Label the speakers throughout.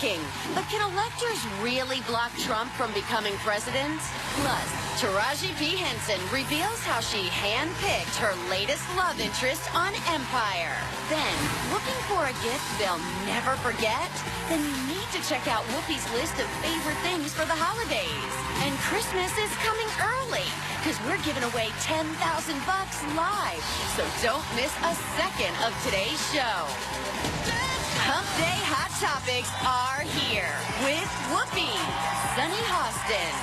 Speaker 1: shocking. But can electors really block Trump from becoming president? Plus, Taraji P. Henson reveals how she handpicked her latest love interest on Empire. Then, looking for a gift they'll never forget? Then you need to check out Whoopi's list of favorite things for the holidays. And Christmas is coming early, because we're giving away $10,000 live. So don't miss a second of today's show. Hump Day Hot Topics are here with Whoopi, Sunny Hostin,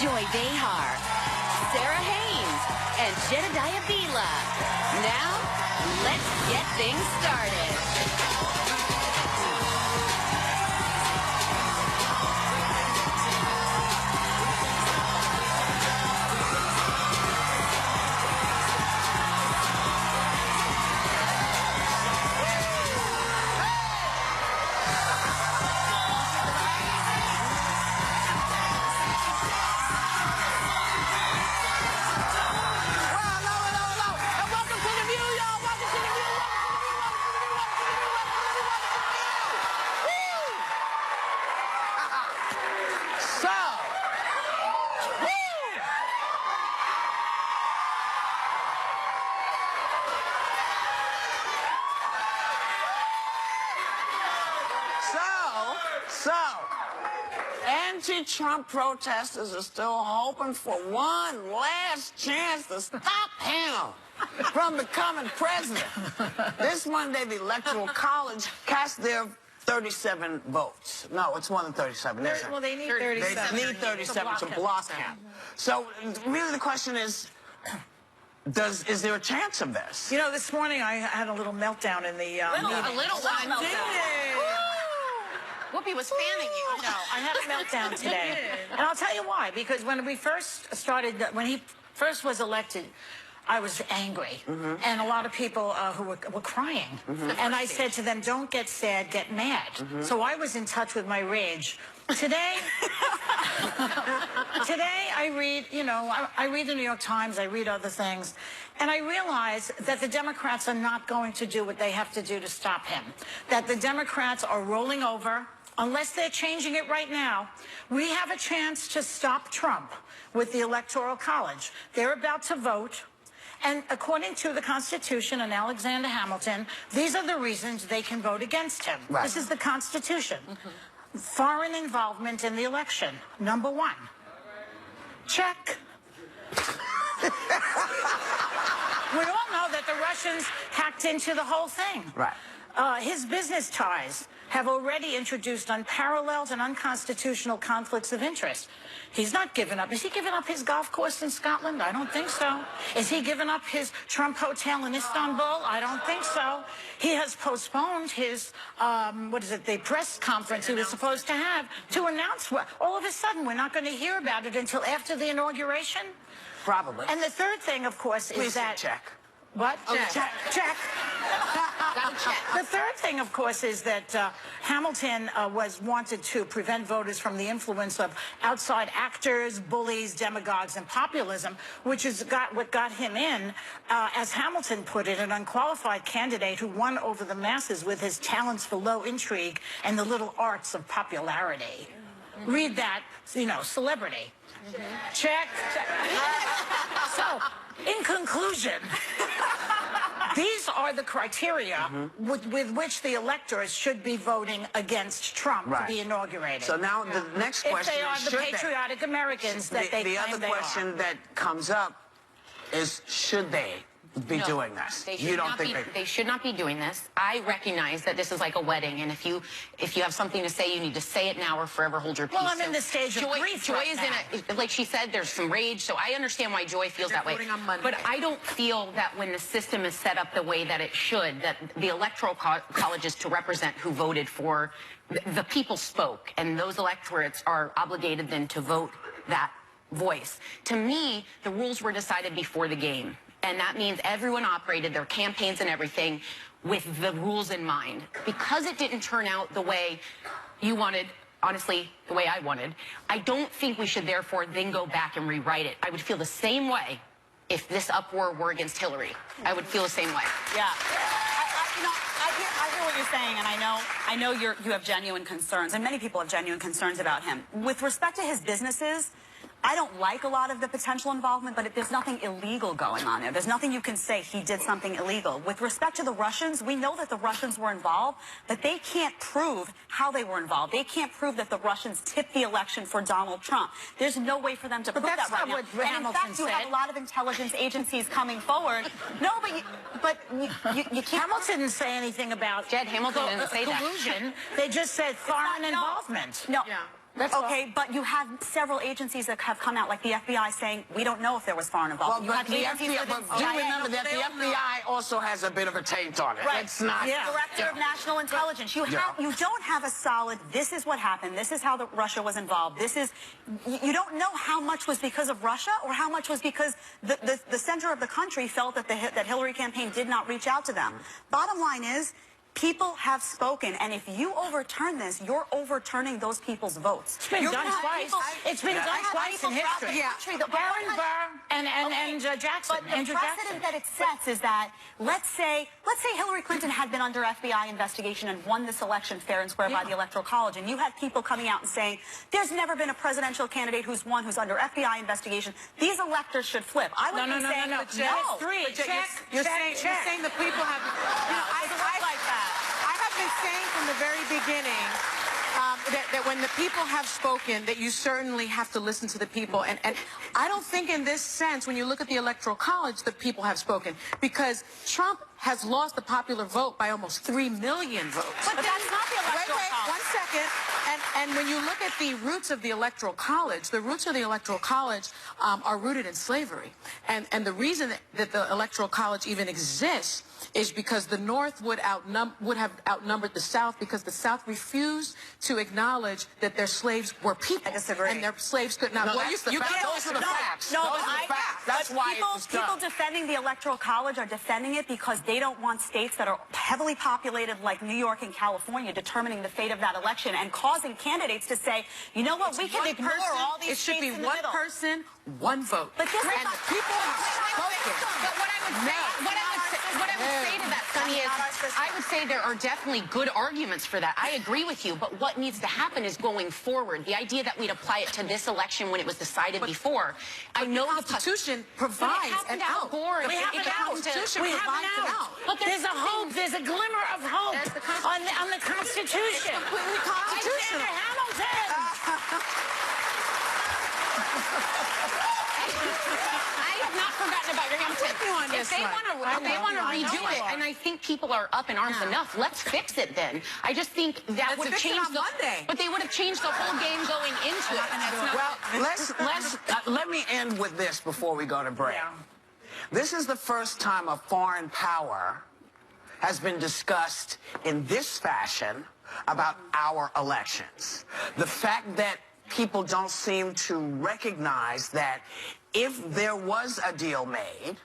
Speaker 1: Joy Behar, Sarah Haynes, and Jedediah Bila. Now, let's get things started.
Speaker 2: Anti-Trump protesters are still hoping for one last chance to stop him from becoming president. This Monday, the Electoral College cast their 37 votes. No, it's more than 37, isn't it?
Speaker 3: Well, they need 37.
Speaker 2: They need 37 to block him. So, really, the question is, is there a chance of this?
Speaker 3: You know, this morning I had a little meltdown in the meeting.
Speaker 1: A little one, didn't it? Whoopi was fanning you.
Speaker 3: No, I had a meltdown today. And I'll tell you why. Because when we first started, when he first was elected, I was angry. And a lot of people who were crying. And I said to them, don't get sad, get mad. So I was in touch with my rage. Today, I read, you know, I read the New York Times, I read other things, and I realize that the Democrats are not going to do what they have to do to stop him. That the Democrats are rolling over. Unless they're changing it right now, we have a chance to stop Trump with the Electoral College. They're about to vote. And according to the Constitution and Alexander Hamilton, these are the reasons they can vote against him.
Speaker 2: Right.
Speaker 3: This is the Constitution. Foreign involvement in the election, number one. Check. We all know that the Russians hacked into the whole thing.
Speaker 2: Right.
Speaker 3: His business ties have already introduced unparalleled and unconstitutional conflicts of interest. He's not given up. Has he given up his golf course in Scotland? I don't think so. Is he given up his Trump hotel in Istanbul? I don't think so. He has postponed his, the press conference he was supposed to have to announce what. All of a sudden, we're not going to hear about it until after the inauguration?
Speaker 2: Probably.
Speaker 3: And the third thing, of course, is that...
Speaker 2: check.
Speaker 3: What?
Speaker 1: Check.
Speaker 3: Check. The third thing, of course, is that Hamilton wanted to prevent voters from the influence of outside actors, bullies, demagogues, and populism, which is what got him in, as Hamilton put it, an unqualified candidate who won over the masses with his talents for low intrigue and the little arts of popularity. Read that, you know, celebrity. Check. So, in conclusion, these are the criteria with which the electors should be voting against Trump to be inaugurated.
Speaker 2: So now the next question
Speaker 3: is, if they are the patriotic Americans that they claim they are.
Speaker 2: The other question that comes up is, should they be doing this? You don't think
Speaker 4: they should not be doing this. I recognize that this is like a wedding, and if you have something to say, you need to say it now or forever hold your peace.
Speaker 3: Well, I'm in the stage of grief
Speaker 4: Joy
Speaker 3: right
Speaker 4: is
Speaker 3: now.
Speaker 4: in a, like she said, there's some rage, so I understand why Joy feels that way. But I don't feel that when the system is set up the way that it should, that the Electoral College is to represent who voted for, the people spoke, and those electorates are obligated then to vote that voice. To me, the rules were decided before the game. And that means everyone operated their campaigns and everything with the rules in mind. Because it didn't turn out the way you wanted, honestly, the way I wanted, I don't think we should therefore then go back and rewrite it. I would feel the same way if this uproar were against Hillary. I would feel the same way.
Speaker 1: Yeah. I hear what
Speaker 5: what you're saying, and I know you have genuine concerns, and many people have genuine concerns about him. With respect to his businesses, I don't like a lot of the potential involvement, but there's nothing illegal going on there. There's nothing you can say he did something illegal. With respect to the Russians, we know that the Russians were involved, but they can't prove how they were involved. They can't prove that the Russians tipped the election for Donald Trump. There's no way for them to prove that right now. And in fact, you have a lot of intelligence agencies coming forward. No, but you can't.
Speaker 3: Hamilton didn't say anything about
Speaker 4: Jed Hamilton didn't say that.
Speaker 3: collusion. They just said foreign involvement.
Speaker 5: No.
Speaker 3: Yeah.
Speaker 5: Okay, but you have several agencies that have come out, like the FBI, saying we don't know if there was foreign involvement.
Speaker 2: Well, but the FBI, but do remember that the FBI also has a bit of a taint on it.
Speaker 5: Right.
Speaker 2: It's not.
Speaker 5: Yeah. Director of National Intelligence. You don't have a solid. This is what happened. This is how Russia was involved. This is. You don't know how much was because of Russia or how much was because the center of the country felt that that Hillary campaign did not reach out to them. Bottom line is, people have spoken, and if you overturn this, you're overturning those people's votes.
Speaker 3: It's been done twice. It's been done twice in history. Barr and Jackson.
Speaker 5: But the precedent that it sets is that, let's say Hillary Clinton had been under FBI investigation and won this election fair and square by the Electoral College, and you had people coming out and saying, there's never been a presidential candidate who's won who's under FBI investigation. These electors should flip. I would be saying, no.
Speaker 6: You're saying the people have. I have been saying from the very beginning that when the people have spoken, that you certainly have to listen to the people. And I don't think in this sense, when you look at the Electoral College, the people have spoken. Because Trump has lost the popular vote by almost 3 million votes.
Speaker 5: But that's not the Electoral College.
Speaker 6: One second. And when you look at the roots of the Electoral College, the roots of the Electoral College are rooted in slavery. And the reason that the Electoral College even exists is because the North would have outnumbered the South, because the South refused to acknowledge that their slaves were people.
Speaker 5: I disagree.
Speaker 6: And their slaves could not.
Speaker 2: No,
Speaker 6: well,
Speaker 2: those are the facts.
Speaker 5: No,
Speaker 2: Those are the facts. That's why it was done.
Speaker 5: People defending the Electoral College are defending it because they don't want states that are heavily populated like New York and California determining the fate of that election and causing candidates to say, you know what, we can ignore all these states in the middle.
Speaker 6: It should be one person, one vote.
Speaker 5: But this is
Speaker 6: and the people have spoken.
Speaker 4: But what I would say to that, Sonny, is I would say there are definitely good arguments for that. I agree with you, but what needs to happen is going forward. The idea that we'd apply it to this election when it was decided before. I know
Speaker 6: the Constitution provides an out.
Speaker 3: We have an out.
Speaker 6: Constitution provides an out.
Speaker 3: But there's a hope. There's a glimmer of hope on the Constitution.
Speaker 6: Constitutional.
Speaker 4: I have not forgotten about your Hamilton. If they want to redo it, and I think people are up in arms enough, let's fix it then. I just think that would have changed
Speaker 6: Monday.
Speaker 4: But they would have changed the whole game going into it.
Speaker 2: Well, let me end with this before we go to break.
Speaker 3: Yeah.
Speaker 2: This is the first time a foreign power has been discussed in this fashion about our elections. The fact that people don't seem to recognize that if there was a deal made,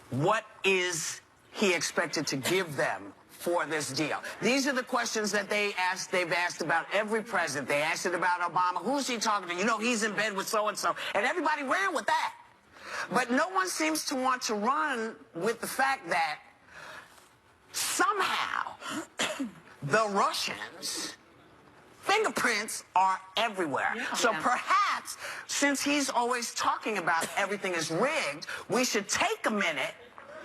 Speaker 2: what is he expected to give them for this deal? These are the questions that they've asked about every president. They asked it about Obama. Who's he talking to? You know, he's in bed with so-and-so. And everybody ran with that. But no one seems to want to run with the fact that somehow the Russians' fingerprints are everywhere. Yeah. So perhaps, since he's always talking about everything is rigged, we should take a minute.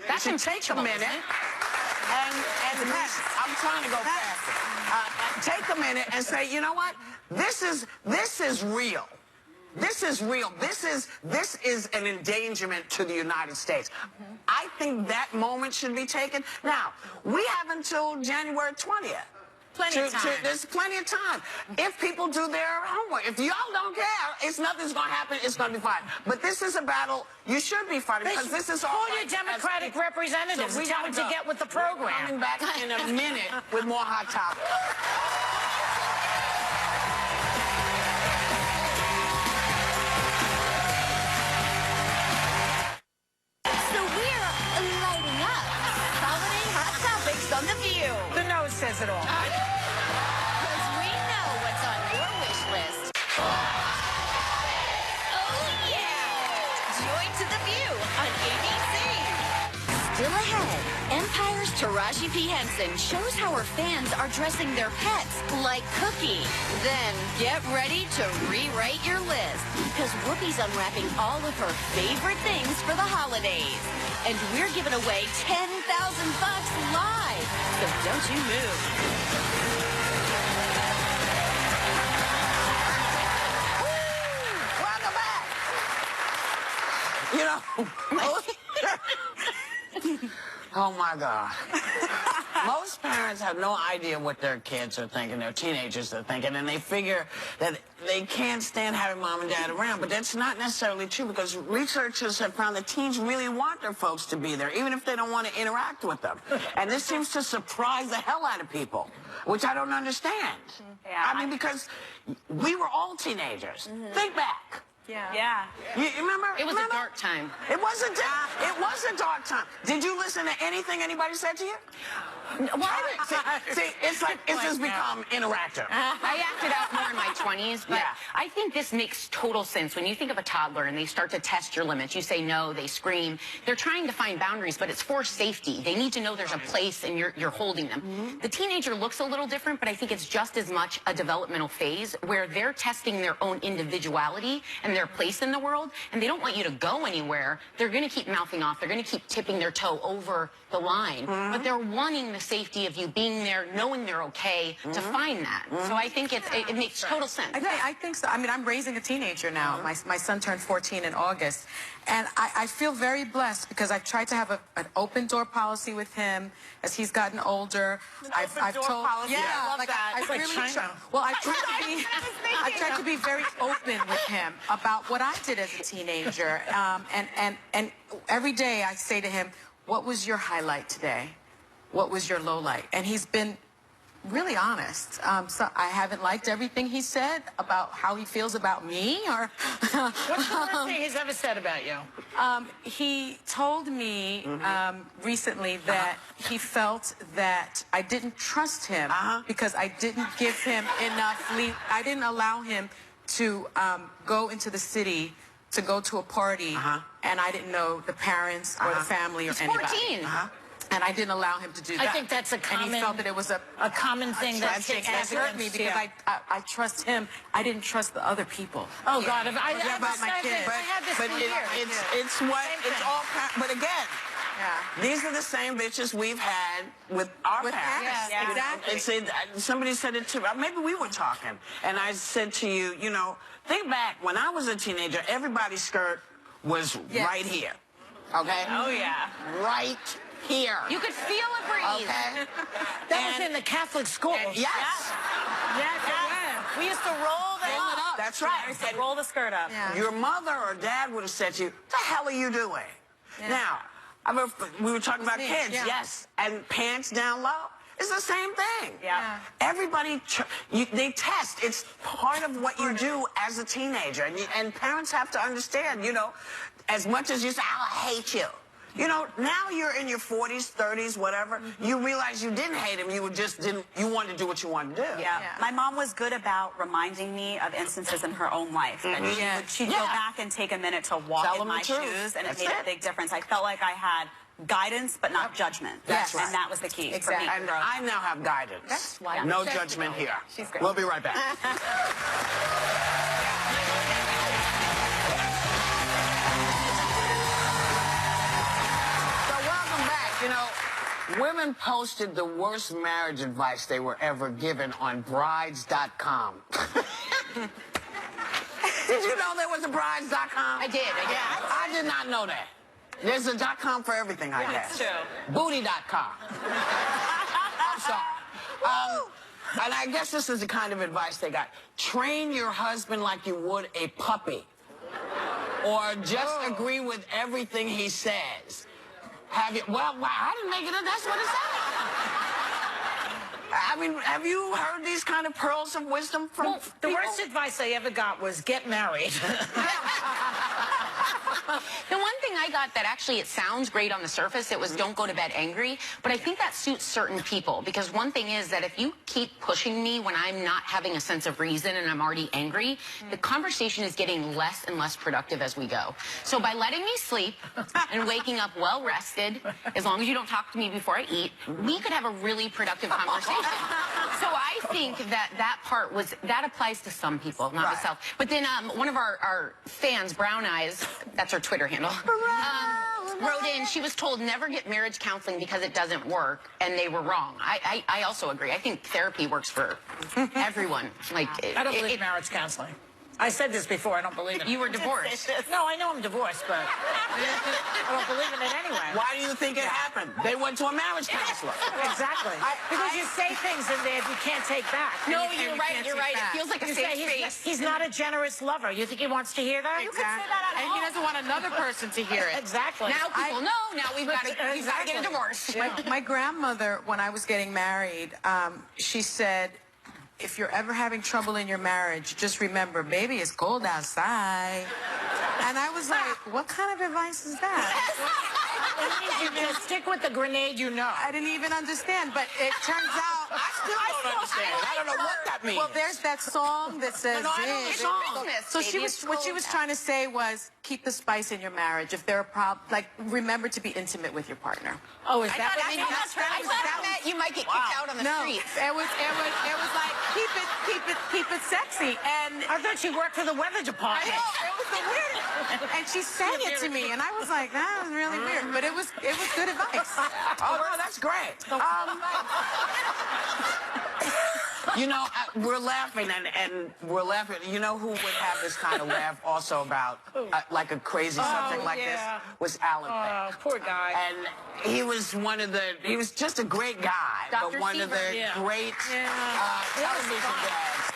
Speaker 4: That's take a minute.
Speaker 2: And I'm trying to go faster. Take a minute and say, you know what? This is real. This is real. This is an endangerment to the United States. I think that moment should be taken. Now, we have until January 20th.
Speaker 3: Plenty of time.
Speaker 2: There's plenty of time. If people do their homework. If y'all don't care, nothing's going to happen. It's going to be fine. But this is a battle you should be fighting, because this is all
Speaker 3: Call your Democratic representatives. So tell them to get with the program.
Speaker 2: We're coming back in a minute with more Hot Topics.
Speaker 1: So we're lighting up. Holiday Hot Topics on The View.
Speaker 3: The nose says it all.
Speaker 1: Because we know what's on your wish list. Oh, yeah. Joy to The View on ABC. Still ahead, Empire's Taraji P. Henson shows how her fans are dressing their pets like Cookie. Then get ready to rewrite your list, because Whoopi's unwrapping all of her favorite things for the holidays. And we're giving away $10,000 live, so don't you move.
Speaker 2: Welcome back. You know, oh my God. Most parents have no idea what their kids are thinking, their teenagers are thinking, and they figure that they can't stand having mom and dad around. But that's not necessarily true, because researchers have found that teens really want their folks to be there, even if they don't want to interact with them. And this seems to surprise the hell out of people, which I don't understand.
Speaker 5: Yeah,
Speaker 2: I mean, because we were all teenagers. Think back.
Speaker 5: Yeah.
Speaker 2: You remember?
Speaker 4: It was a dark time.
Speaker 2: It was a dark time. Did you listen to anything anybody said to you? See, it's like it's just become interactive.
Speaker 4: I acted out more in my 20s, but
Speaker 2: Yeah.
Speaker 4: I think this makes total sense. When you think of a toddler and they start to test your limits, you say no, they scream. They're trying to find boundaries, but it's for safety. They need to know there's a place and you're holding them. The teenager looks a little different, but I think it's just as much a developmental phase where they're testing their own individuality and their place in the world, and they don't want you to go anywhere. They're going to keep mouthing off. They're going to keep tipping their toe over the line, but they're wanting the safety of you being there, knowing they're okay, to find that. So I think it makes total sense.
Speaker 6: I think so. I mean, I'm raising a teenager now. My son turned 14 in August. And I feel very blessed because I've tried to have an open door policy with him as he's gotten older. I've told,
Speaker 2: policy?
Speaker 6: yeah,
Speaker 2: I love
Speaker 6: like
Speaker 2: that.
Speaker 6: I've really tried. Well, I've tried to be very open with him about what I did as a teenager. And every day I say to him, "What was your highlight today? What was your low light?" And he's been really honest. So I haven't liked everything he said about how he feels about me, or
Speaker 3: What's the worst thing he's ever said about you?
Speaker 6: he told me recently that he felt that I didn't trust him because I didn't give him enough I didn't allow him to go into the city to go to a party, and I didn't know the parents or the family or
Speaker 4: He's
Speaker 6: anybody.
Speaker 4: 14.
Speaker 6: And I didn't allow him to do that.
Speaker 3: I think that's a common.
Speaker 6: And he felt that it was a
Speaker 3: common thing that
Speaker 6: tragic
Speaker 3: kids
Speaker 6: that hurt me because I trust him. I didn't trust the other people.
Speaker 3: Oh God! If I
Speaker 6: Forget about my kids.
Speaker 3: had this
Speaker 2: But
Speaker 3: for years.
Speaker 2: it's all. But again, these are the same bitches we've had with our parents.
Speaker 6: Yes, exactly.
Speaker 2: Somebody said it too. Maybe we were talking, and I said to you, you know, think back when I was a teenager. Everybody's skirt was right here. Okay.
Speaker 5: Oh, yeah.
Speaker 2: Right here.
Speaker 4: You could feel it breathe.
Speaker 2: Okay.
Speaker 3: That was in the Catholic schools.
Speaker 2: Yes.
Speaker 3: We used to roll them
Speaker 2: Roll it
Speaker 3: up.
Speaker 2: up. That's right.
Speaker 5: I used to roll the skirt up.
Speaker 2: Your mother or dad would have said to you, "What the hell are you doing?" Now, we were talking about kids, yes, and pants down low. It's the same thing.
Speaker 5: Yeah.
Speaker 2: Everybody, they test. It's part of what you do as a teenager. And parents have to understand, you know, as much as you say, "I hate you." You know, now you're in your 40s, 30s, whatever. You realize you didn't hate him. You just didn't, you wanted to do what you wanted to do.
Speaker 5: Yeah. My mom was good about reminding me of instances in her own life. That she'd go back and take a minute to walk
Speaker 2: Tell
Speaker 5: in
Speaker 2: them
Speaker 5: my
Speaker 2: the truth.
Speaker 5: shoes, and
Speaker 2: That's
Speaker 5: it made
Speaker 2: it.
Speaker 5: a big difference. I felt like I had guidance, but not judgment.
Speaker 2: That's right.
Speaker 5: And that was the key
Speaker 6: Exactly.
Speaker 5: for me.
Speaker 2: And I now have guidance.
Speaker 6: That's why.
Speaker 2: No judgment here.
Speaker 5: She's great.
Speaker 2: We'll be right back. You know, women posted the worst marriage advice they were ever given on brides.com. Did you know there was a brides.com?
Speaker 4: I did.
Speaker 2: I did not know that. There's a .com for everything, I guess.
Speaker 5: It's true.
Speaker 2: Booty.com. I'm sorry. And I guess this is the kind of advice they got. Train your husband like you would a puppy. Or just agree with everything he says. Have you? Well, I didn't make it up. That's what it said. I mean, have you heard these kind of pearls of wisdom from
Speaker 3: The worst advice I ever got was get married.
Speaker 4: The one thing I got that actually it sounds great on the surface, it was don't go to bed angry, but I think that suits certain people, because one thing is that if you keep pushing me when I'm not having a sense of reason and I'm already angry, the conversation is getting less and less productive as we go. So by letting me sleep and waking up well rested, as long as you don't talk to me before I eat, we could have a really productive conversation. So I think that that part that applies to some people, not myself. But then one of our fans, Brown Eyes, that's her Twitter handle, wrote in, she was told never get marriage counseling because it doesn't work, and they were wrong. I also agree. I think therapy works for everyone. Like,
Speaker 3: I don't believe marriage counseling. I said this before. I don't believe in it.
Speaker 4: You were divorced.
Speaker 3: No, I know I'm divorced, but I don't believe in it anyway.
Speaker 2: Why do you think it happened? They went to a marriage counselor.
Speaker 3: Exactly. Because you say things in there you can't take back.
Speaker 4: No, you're right. You're right. It feels like a safe space.
Speaker 3: He's not a generous lover. You think he wants to hear that?
Speaker 6: Exactly.
Speaker 3: You could say that at
Speaker 6: and
Speaker 3: home.
Speaker 6: he doesn't want another person to hear it.
Speaker 3: Exactly.
Speaker 4: Now people know. Now we've got to get a divorce.
Speaker 6: My grandmother, when I was getting married, she said, if you're ever having trouble in your marriage, just remember, baby, it's cold outside. And I was like, what kind of advice is that?
Speaker 3: You just stick with the grenade you know.
Speaker 6: I didn't even understand, but it turns out...
Speaker 2: I still don't understand. I don't know what that means.
Speaker 6: Well, there's that song that says...
Speaker 2: No, I know the song.
Speaker 6: So what she was trying to say was, keep the spice in your marriage. If there are problems, like, remember to be intimate with your partner.
Speaker 3: Oh, is that what
Speaker 4: I thought that meant you might get kicked out on the street.
Speaker 6: It was like, keep it sexy. And
Speaker 3: I thought you worked for the weather department.
Speaker 6: I know, it was the weirdest. And she sang it to me, and I was like, that was really weird. But it was good advice.
Speaker 2: Oh, no, that's great. You know, we're laughing, and we're laughing. You know who would have this kind of laugh also about, like a crazy subject like this? Was Alan Peck.
Speaker 3: Oh, poor guy.
Speaker 2: And he was he was just a great guy,
Speaker 4: Dr.
Speaker 2: but one of the
Speaker 4: Seaver.
Speaker 2: great television guys.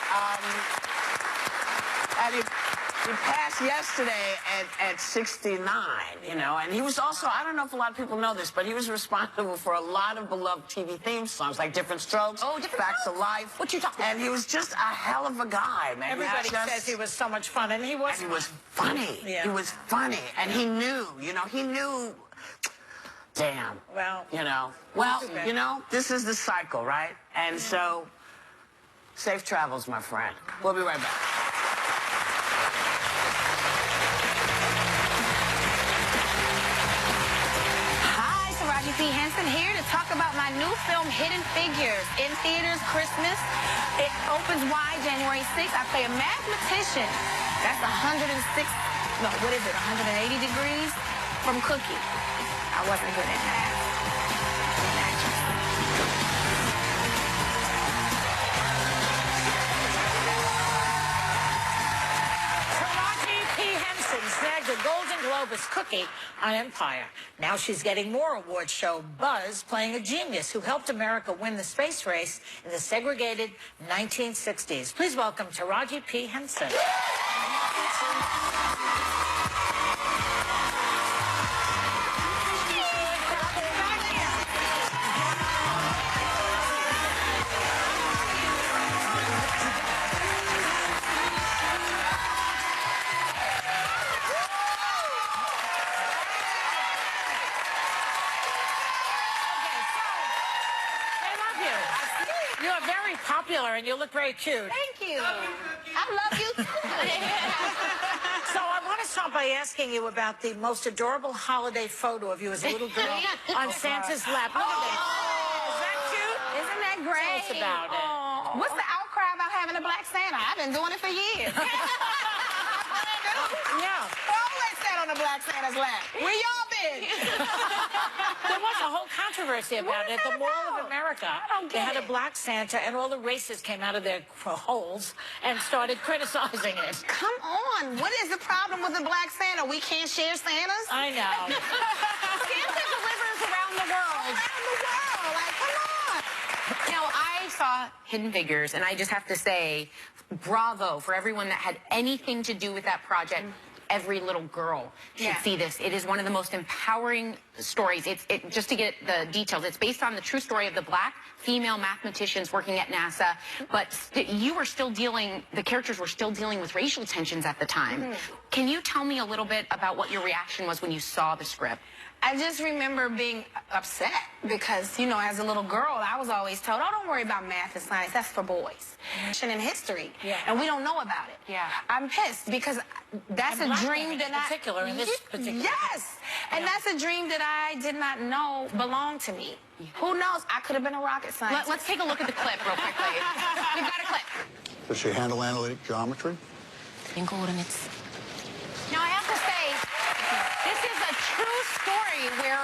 Speaker 2: And he passed yesterday at 69, you know, and he was also, I don't know if a lot of people know this, but he was responsible for a lot of beloved TV theme songs, like Different Strokes, Facts of Life.
Speaker 4: What you talking about?
Speaker 2: And he was just a hell of a guy, man.
Speaker 3: Everybody says he was so much fun, and he was.
Speaker 2: And he was funny.
Speaker 3: Yeah.
Speaker 2: He was funny, and he knew, damn.
Speaker 3: Well,
Speaker 2: you know, this is the cycle, right? And so, safe travels, my friend. We'll be right back.
Speaker 1: P. Henson here to talk about my new film, Hidden Figures, in theaters Christmas. It opens wide January 6th. I play a mathematician. That's 180 degrees from Cookie. I wasn't good at math.
Speaker 3: Snagged a Golden Globe as Cookie on Empire. Now she's getting more award show buzz playing a genius who helped America win the space race in the segregated 1960s. Please welcome Taraji P. Henson. You're very popular and you look very cute.
Speaker 1: Thank you. I love you too.
Speaker 3: So I want to start by asking you about the most adorable holiday photo of you as a little girl on Santa's lap. Look at that. Is that cute?
Speaker 1: Isn't that great?
Speaker 3: Tell us about it.
Speaker 1: What's the outcry about having a black Santa? I've been doing it for years.
Speaker 3: Yeah.
Speaker 1: Always sat on a black Santa's lap. Where y'all been?
Speaker 3: There was a whole controversy about it. The Mall of America, they had a black Santa, and all the racists came out of their holes and started criticizing it.
Speaker 1: Come on. What is the problem with the black Santa? We can't share Santas?
Speaker 3: I know.
Speaker 1: Santa delivers around the world. Around the world. Like, come on.
Speaker 4: Now, I saw Hidden Figures, and I just have to say, bravo for everyone that had anything to do with that project. every little girl should see this. It is one of the most empowering stories. Just to get the details, it's based on the true story of the black female mathematicians working at NASA, but you were still dealing, the characters were still dealing with racial tensions at the time. Can you tell me a little bit about what your reaction was when you saw the script?
Speaker 7: I just remember being upset because, you know, as a little girl, I was always told, oh, don't worry about math and science. That's for boys. And in history. And we don't know about it. I'm pissed because that's a dream that
Speaker 3: in this particular.
Speaker 7: Yes. And that's a dream that I did not know belonged to me. Who knows? I could have been a rocket scientist.
Speaker 4: Let's take a look at the clip real quickly. We've got a clip.
Speaker 8: Does she handle analytic geometry?
Speaker 4: Now, I have to say, this is a true story where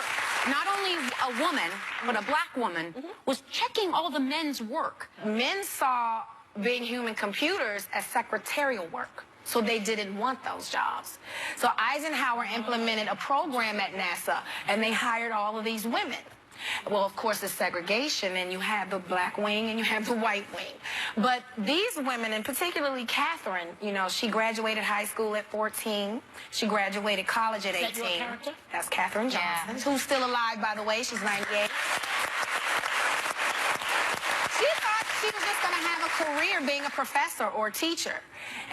Speaker 4: not only a woman, but a black woman was checking all the men's work.
Speaker 7: Men saw being human computers as secretarial work, so they didn't want those jobs. So Eisenhower implemented a program at NASA, and they hired all of these women. Well, of course, it's segregation, and you have the black wing and you have the white wing. But these women, and particularly Catherine, you know, she graduated high school at 14. She graduated college at 18.
Speaker 3: Is that your character?
Speaker 7: That's Catherine Johnson, who's still alive, by the way. She's 98. She thought she was just going to have a career being a professor or a teacher.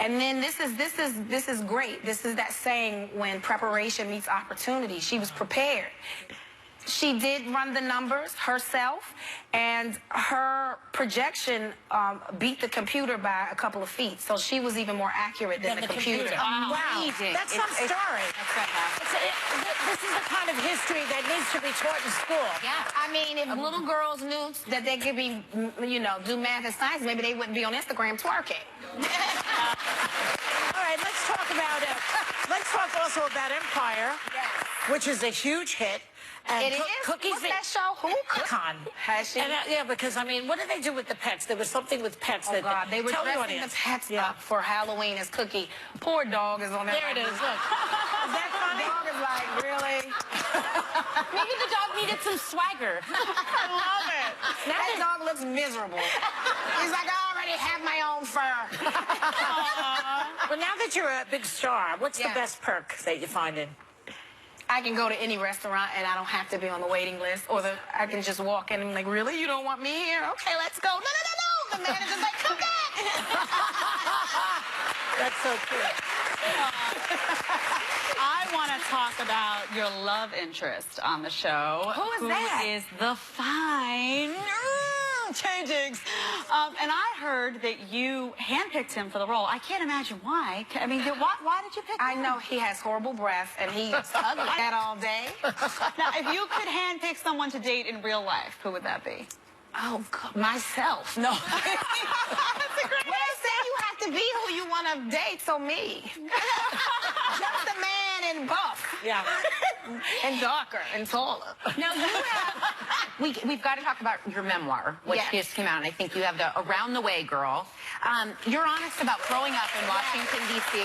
Speaker 7: And then this is great. This is that saying, when preparation meets opportunity. She was prepared. She did run the numbers herself, and her projection beat the computer by a couple of feet. So she was even more accurate than the computer.
Speaker 3: Wow, that's some story. This is the kind of history that needs to be taught in school.
Speaker 7: Yeah, I mean, if little girls knew that they could be, you know, do math and science, maybe they wouldn't be on Instagram twerking.
Speaker 3: All right, let's talk about it. Let's talk also about Empire, which is a huge hit. And
Speaker 7: it is?
Speaker 3: Cookies.
Speaker 7: What's that show? Who?
Speaker 3: Con.
Speaker 7: Has she?
Speaker 3: And, yeah, because, I mean, what did they do with the pets? There was something with pets.
Speaker 7: Oh, God. They were
Speaker 3: Tell
Speaker 7: dressing the pets up for Halloween as Cookie. Poor dog is on there.
Speaker 3: There it is, look. Is that funny?
Speaker 7: The dog is like, really?
Speaker 4: Maybe the dog needed some swagger.
Speaker 7: I love it. Now that dog looks miserable. He's like, I already have my own fur.
Speaker 3: Well, now that you're a big star, what's the best perk that you find in?
Speaker 7: I can go to any restaurant and I don't have to be on the waiting list, or I can just walk in and be like, really? You don't want me here? Okay, let's go. No, no, no, no. The manager's like, come back.
Speaker 3: That's so cute.
Speaker 5: I want to talk about your love interest on the show.
Speaker 7: Who is that?
Speaker 5: Who is the fine Changes. And I heard that you handpicked him for the role. I can't imagine why. I mean, why did you pick him?
Speaker 7: I know he has horrible breath, and he's ugly that all day.
Speaker 5: Now, if you could handpick someone to date in real life, who would that be?
Speaker 7: Oh, God. Myself. No. That's a great when I say you have to be who you want to date, so me. Just a man in buff.
Speaker 3: Yeah.
Speaker 7: And darker and taller.
Speaker 4: Now, you have, we've got to talk about your memoir, which just came out, and I think you have the Around the Way Girl. You're honest about growing up in Washington, D.C.,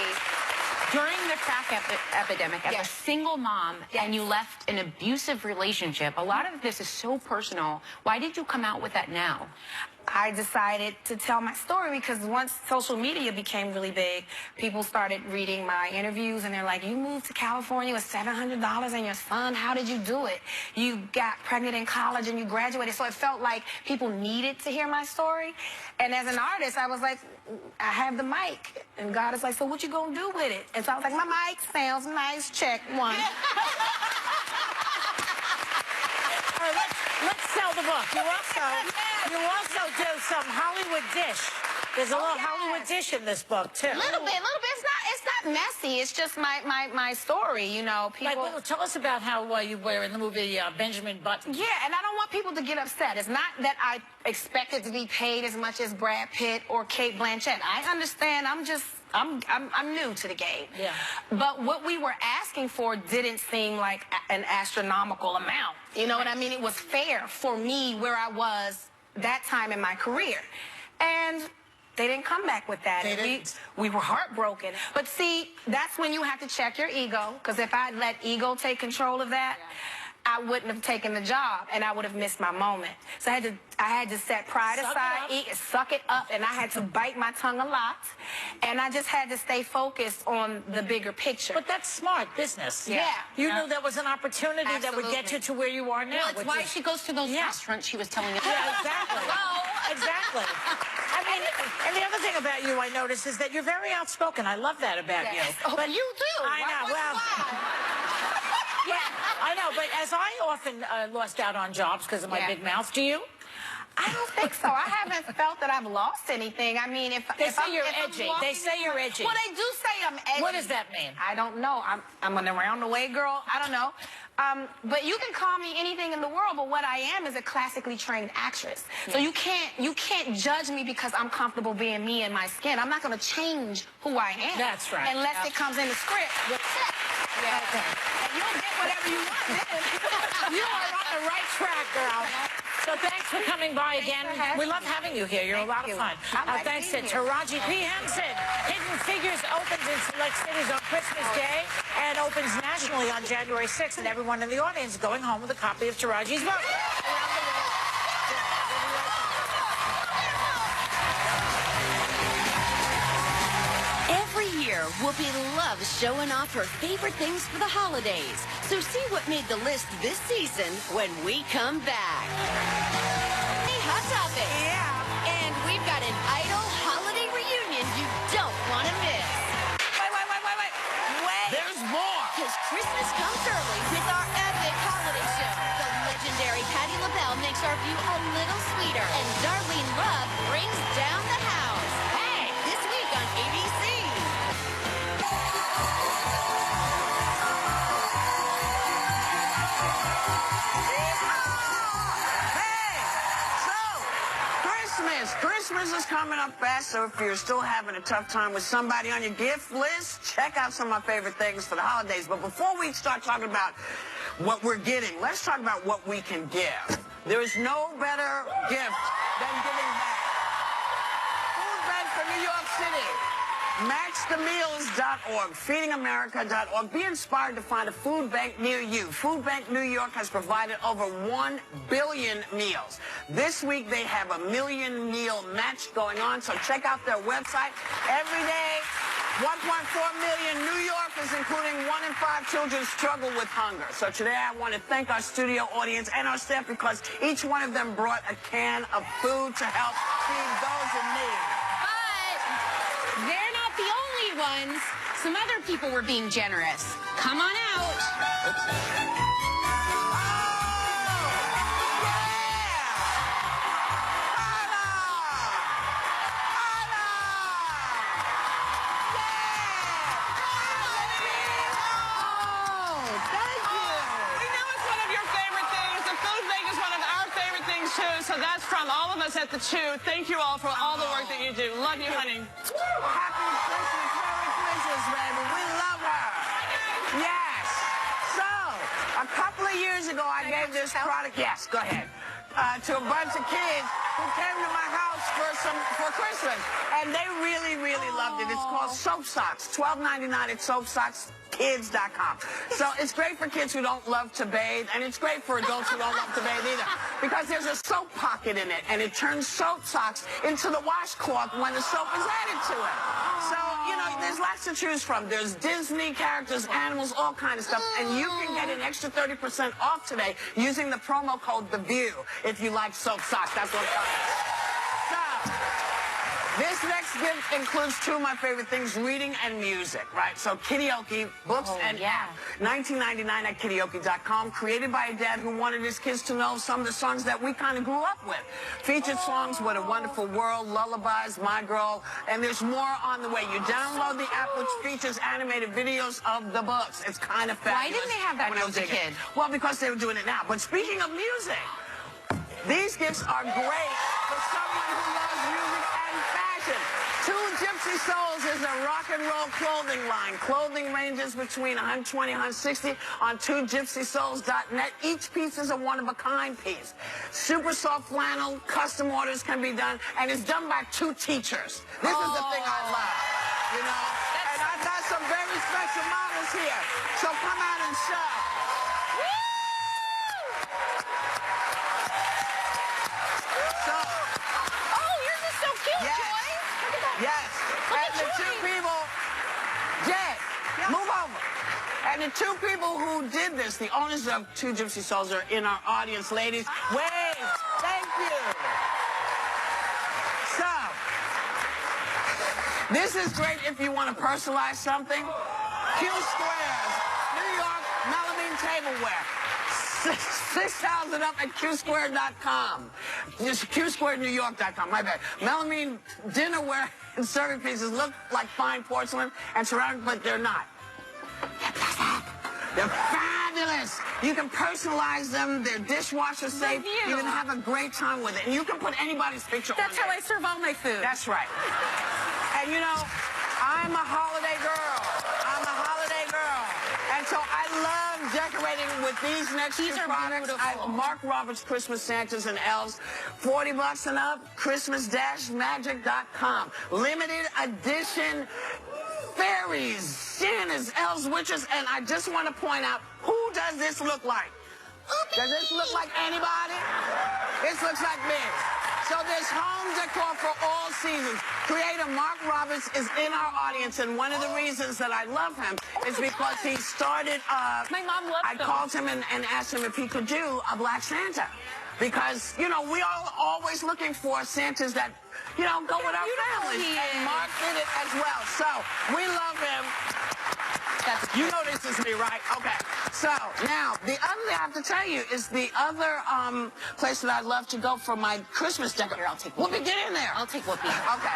Speaker 4: during the crack epidemic as a single mom, and you left an abusive relationship. A lot of this is so personal. Why did you come out with that now?
Speaker 7: I decided to tell my story because once social media became really big, people started reading my interviews, and they're like, you moved to California with $700 and your son, how did you do it? You got pregnant in college and you graduated. So it felt like people needed to hear my story. And as an artist, I was like, I have the mic. And God is like, so what you gonna do with it? And so I was like, my mic sounds nice, check one.
Speaker 3: All right, let's sell the book. You also do some Hollywood dish. There's a little Hollywood dish in this book, too.
Speaker 7: A little bit. It's not messy. It's just my story, you know. People.
Speaker 3: Like, well, tell us about how you were in the movie Benjamin Button.
Speaker 7: Yeah, and I don't want people to get upset. It's not that I expected to be paid as much as Brad Pitt or Kate Blanchett. I understand. I'm new to the game.
Speaker 3: Yeah.
Speaker 7: But what we were asking for didn't seem like an astronomical amount. You know what I mean? It was fair for me where I was that time in my career. And they didn't come back with that. We were heartbroken. But see, that's when you have to check your ego, because if I let ego take control of that, I wouldn't have taken the job, and I would have missed my moment. So I had to set pride aside, suck it up, and I had to bite my tongue a lot. And I just had to stay focused on the bigger picture.
Speaker 3: But that's smart business.
Speaker 7: Yeah.
Speaker 3: You knew there was an opportunity that would get you to where you are now.
Speaker 4: Well, it's why she goes to those restaurants she was telling us.
Speaker 3: Yeah, exactly. Exactly. I mean, and the other thing about you I noticed is that you're very outspoken. I love that about you.
Speaker 4: Oh, but you do.
Speaker 3: I know. Yeah, I know. But as I often lost out on jobs because of my big mouth, do you?
Speaker 7: I don't think so. I haven't felt that I've lost anything. I mean, if
Speaker 3: they say you're edgy. They say you're edgy.
Speaker 7: Well, they do say I'm edgy.
Speaker 3: What does that mean?
Speaker 7: I don't know. I'm an around the way girl. I don't know. But you can call me anything in the world. But what I am is a classically trained actress. So you can't judge me because I'm comfortable being me in my skin. I'm not going to change who I am.
Speaker 3: That's right.
Speaker 7: Unless it comes in the script.
Speaker 3: Yeah. Okay.
Speaker 7: And you'll get whatever you want then.
Speaker 3: You are on the right track, girl. So thanks for coming by again. We love having you here. You're a lot of fun. Thanks to Taraji P. Henson. Hidden Figures opens in select cities on Christmas Day and opens nationally on January 6th. And everyone in the audience going home with a copy of Taraji's book.
Speaker 1: Every year, Whoopi loves showing off her favorite things for the holidays. So see what made the list this season when we come back. Hey, Hot Topic. Yeah. And we've got an Idol holiday reunion you don't want to miss. Wait.
Speaker 2: There's more.
Speaker 1: Because Christmas comes early with our epic holiday show. The legendary Patti LaBelle makes our view a little sweeter. And Darlene Love brings down the house. Hey, this week on ABC.
Speaker 2: Christmas is coming up fast, so if you're still having a tough time with somebody on your gift list, check out some of my favorite things for the holidays. But before we start talking about what we're getting, let's talk about what we can give. There is no better gift than giving back. Food Bank for New York City. MatchTheMeals.org, FeedingAmerica.org. Be inspired to find a food bank near you. Food Bank New York has provided over 1 billion meals. This week they have a million meal match going on, so check out their website. Every day, 1.4 million New Yorkers, including 1 in 5 children, struggle with hunger. So today I want to thank our studio audience and our staff because each one of them brought a can of food to help feed those in need.
Speaker 4: They're not the only ones. Some other people were being generous. Come on out.
Speaker 6: So that's from all of us at the Chew. Thank you all for all the work that you do. Love you, honey.
Speaker 2: Happy Christmas, Merry Christmas, baby. We love her. Yes. So, a couple of years ago, I gave this product, yes, go ahead, to a bunch of kids who came to my house for Christmas. And they really, really loved it. It's called Soap Socks, $12.99 at SoapSocksKids.com. So it's great for kids who don't love to bathe, and it's great for adults who don't love to bathe either, because there's a soap pocket in it, and it turns soap socks into the washcloth when the soap is added to it. So, you know, there's lots to choose from. There's Disney characters, animals, all kind of stuff, and you can get an extra 30% off today using the promo code THEVIEW if you like soap socks. That's what I'm talking about. So, this next gift includes two of my favorite things, reading and music, right? So karaoke, books and app. $19.99 at karaoke.com, created by a dad who wanted his kids to know some of the songs that we kind of grew up with. Featured songs, What a Wonderful World, Lullabies, My Girl, and there's more on the way. You download the app, which features animated videos of the books. It's kind of fabulous.
Speaker 4: Why didn't they have that when I was a kid?
Speaker 2: Well, because they were doing it now. But speaking of music, these gifts are great for someone who loves music and fashion. Two Gypsy Souls is a rock and roll clothing line. Clothing ranges between $120 and $160 on 2gypsysouls.net. Each piece is a one-of-a-kind piece. Super soft flannel, custom orders can be done, and it's done by two teachers. This is the thing I love, you know? And I've got some very special models here, so come out and show. Yes. And the two people, Jay, move over. And the two people who did this, the owners of Two Gypsy Souls, are in our audience, ladies. Wave. Thank you. So, this is great if you want to personalize something. Q Squares, New York melamine tableware. 6,000 up at qsquare.com. Just qsquarenewyork.com, my bad. Melamine dinnerware and serving pieces look like fine porcelain and ceramic, but they're not. They're fabulous. You can personalize them. They're dishwasher safe. You can have a great time with it. And you can put anybody's picture on
Speaker 5: That's how I serve all my food.
Speaker 2: That's right. And you know, I'm a holiday girl. I'm a holiday girl. And so I love decorating with these next two products. Mark Roberts Christmas Santas and elves, $40 and up, Christmas-magic.com. Limited edition fairies, Santas, elves, witches, and I just want to point out, who does this look like? Does this look like anybody? This looks like me. So there's home decor for all seasons. Creator Mark Roberts is in our audience, and one of the reasons that I love him is because he started,
Speaker 5: my mom loves
Speaker 2: I called him and asked him if he could do a Black Santa. Because, you know, we are always looking for Santas that, you know, go with our families. And Mark did it as well. So, we love him. You know this is me, right? Okay. So, now, the other thing I have to tell you is the other place that I'd love to go for my Christmas decorations.
Speaker 4: Here, I'll take
Speaker 2: Whoopi, get in there.
Speaker 4: I'll take Whoopi.
Speaker 2: Okay.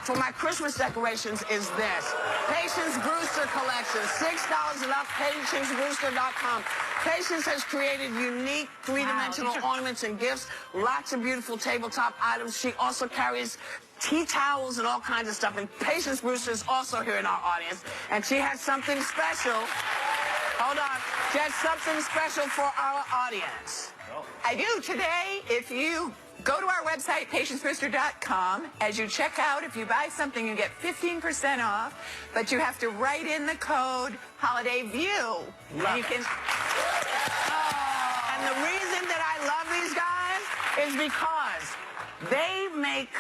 Speaker 2: For my Christmas decorations is this. Patience Brewster collection. $6 and up, PatienceBrewster.com. Patience has created unique three-dimensional ornaments and gifts. Lots of beautiful tabletop items. She also carries tea towels and all kinds of stuff. And Patience Brewster is also here in our audience. And she has something special. Hold on. She has something special for our audience.
Speaker 9: I do today. If you go to our website, PatienceBrewster.com, as you check out, if you buy something, you get 15% off, but you have to write in the code Holiday View. And you can...
Speaker 2: And the reason that I love these guys is because they make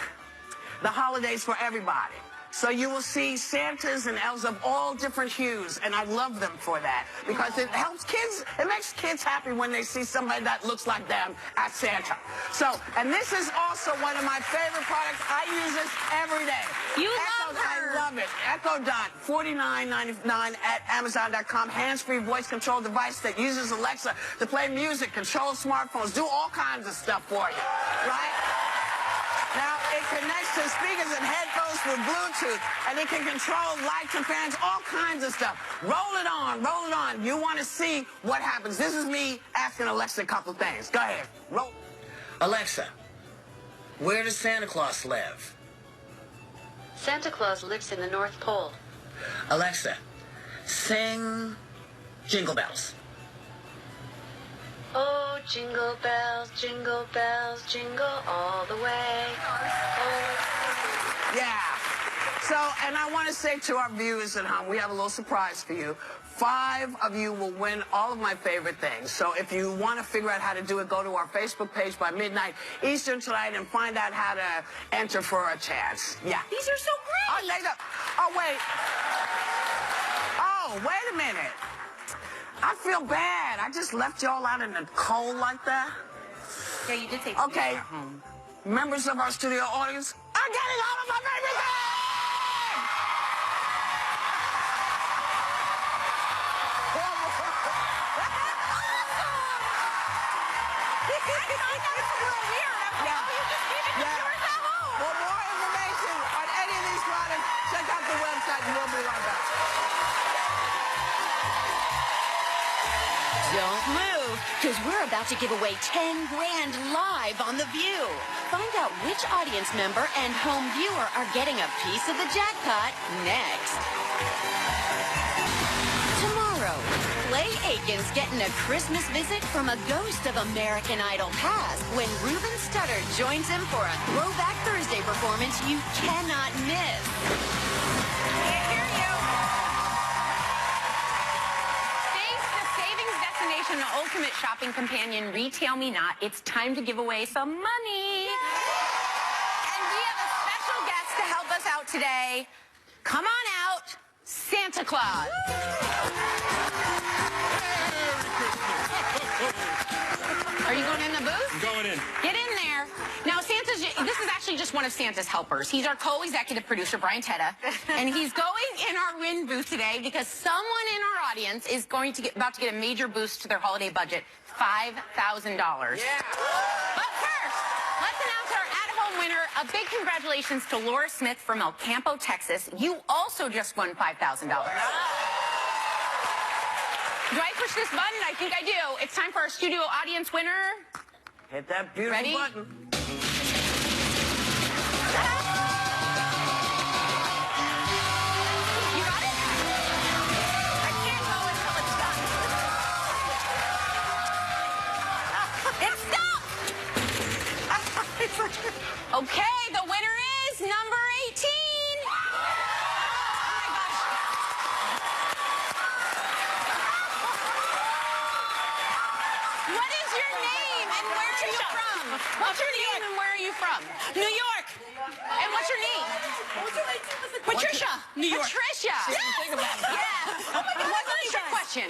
Speaker 2: the holidays for everybody. So you will see Santas and elves of all different hues, and I love them for that because it helps kids, it makes kids happy when they see somebody that looks like them at Santa. So, and this is also one of my favorite products. I use this every day.
Speaker 5: You love her.
Speaker 2: I love it. Echo Dot, $49.99 at Amazon.com. Hands-free voice control device that uses Alexa to play music, control smartphones, do all kinds of stuff for you, right? Now, it connects to speakers and headphones with Bluetooth, and it can control lights and fans, all kinds of stuff. Roll it on, roll it on. You want to see what happens. This is me asking Alexa a couple things. Go ahead. Roll. Alexa, where does Santa Claus live?
Speaker 1: Santa Claus lives in the North Pole.
Speaker 2: Alexa, sing Jingle Bells.
Speaker 1: Oh, jingle bells, jingle all the way. Oh.
Speaker 2: Yeah. So, and I want to say to our viewers at home, we have a little surprise for you. 5 of you will win all of my favorite things. So if you want to figure out how to do it, go to our Facebook page by midnight Eastern tonight and find out how to enter for a chance. Yeah.
Speaker 5: These are so great.
Speaker 2: Oh, wait. Oh, wait a minute. I feel bad. I just left y'all out in the cold like that.
Speaker 5: Yeah, you did take
Speaker 2: Okay. Members of our studio audience, I'm getting all of my favorite things! For more information on any of these products, check out the website and we'll be right back.
Speaker 1: Don't move, because we're about to give away 10 grand live on The View. Find out which audience member and home viewer are getting a piece of the jackpot next. Tomorrow, Clay Aiken's getting a Christmas visit from a ghost of American Idol past when Ruben Studdard joins him for a Throwback Thursday performance you cannot miss.
Speaker 5: Can't hear you. Thanks to Savings Destination, the ultimate shopping companion, Retail Me Not, it's time to give away some money. And we have a special guest
Speaker 4: to help us out today. Come on out, Santa Claus. Are you going in the booth?
Speaker 10: I'm going in.
Speaker 4: Get in there. Now, this is actually just one of Santa's helpers. He's our co-executive producer, Brian Tetta, and he's going in our win booth today because someone in our audience is about to get a major boost to their holiday budget, $5,000.
Speaker 2: Yeah.
Speaker 4: But first, let's announce our at-home winner. A big congratulations to Laura Smith from El Campo, Texas. You also just won $5,000. Do I push this button? I think I do. It's time for our studio audience winner.
Speaker 2: Hit that beautiful
Speaker 4: Ready?
Speaker 2: button.
Speaker 4: You got it? I can't go until it's done. It's stopped. Okay, the winner is number 18. What is your name and where are you from? What's your name and where are you from?
Speaker 3: New York.
Speaker 4: And what's your name?
Speaker 3: Patricia. New York.
Speaker 4: Patricia. Yeah. Oh my God. It wasn't a trick question.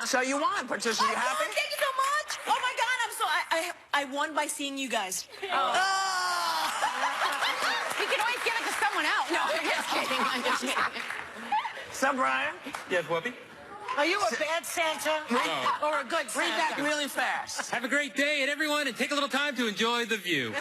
Speaker 2: So you won, Patricia. You happy?
Speaker 3: Thank you so much. Oh my God, I'm so I won by seeing you guys.
Speaker 4: You can always give it to someone else. No, I'm just kidding. I'm just kidding.
Speaker 2: So, Brian,
Speaker 10: Yes, Whoopi?
Speaker 3: Are you a bad Santa or a good Santa?
Speaker 2: read that really fast.
Speaker 10: Have a great day, and everyone, and take a little time to enjoy the view.